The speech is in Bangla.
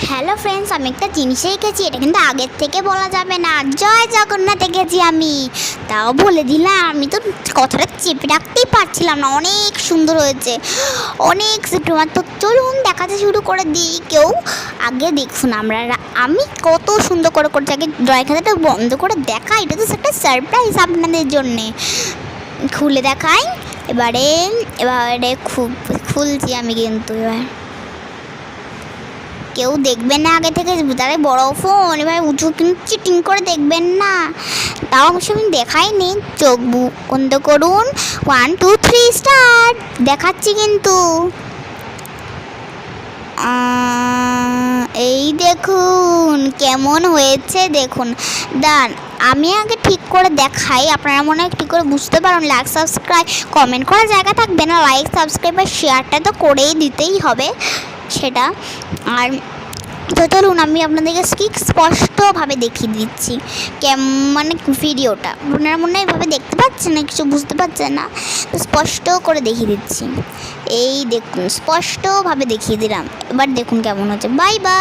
হ্যালো ফ্রেন্ডস, আমি একটা জিনিস এঁকেছি, এটা কিন্তু আগের থেকে বলা যাবে না। জয় জগন্নাথ এঁকেছি আমি, তাও বলে দিলাম। আমি তো কথাটা চেপে রাখতেই পারছিলাম না, অনেক সুন্দর হয়েছে, অনেক সুন্দর। তো চলুন দেখাতে শুরু করে দিই। কেউ আগে দেখুন, আমি কত সুন্দর করে করছি। আগে ড্রয়িং খাতাটা বন্ধ করে দেখা, এটা তো একটা সারপ্রাইজ আপনাদের জন্যে। খুলে দেখাই এবারে। খুলছি আমি, কিন্তু এবার কেউ দেখবেন না আগে থেকে, তারা বড় ফোন এবার উঁচু কিন্তু চিটিং করে দেখবেন না। তাও অবশ্য আমি দেখাইনি। চোখ বন্ধ করুন, 1 2 3 স্টার্ট। দেখাচ্ছি কিন্তু। এই দেখুন কেমন হয়েছে, দেখুন। আমি আগে ঠিক করে দেখাই, আপনারা মনে হয় ঠিক করে বুঝতে পারেন। লাইক সাবস্ক্রাইব কমেন্ট করার জায়গা থাকবে না, লাইক সাবস্ক্রাইব আর শেয়ারটা তো করেই দিতেই হবে সেটা। আর তো চলুন আমি আপনাদেরকে স্পষ্টভাবে দেখিয়ে দিচ্ছি মানে ভিডিওটা। আপনারা মনে হয় এভাবে দেখতে পাচ্ছেন না, কিছু বুঝতে পারছেন না, তো স্পষ্ট করে দেখিয়ে দিচ্ছি। এই দেখুন, স্পষ্টভাবে দেখিয়ে দিলাম। এবার দেখুন কেমন হচ্ছে। Bye bye.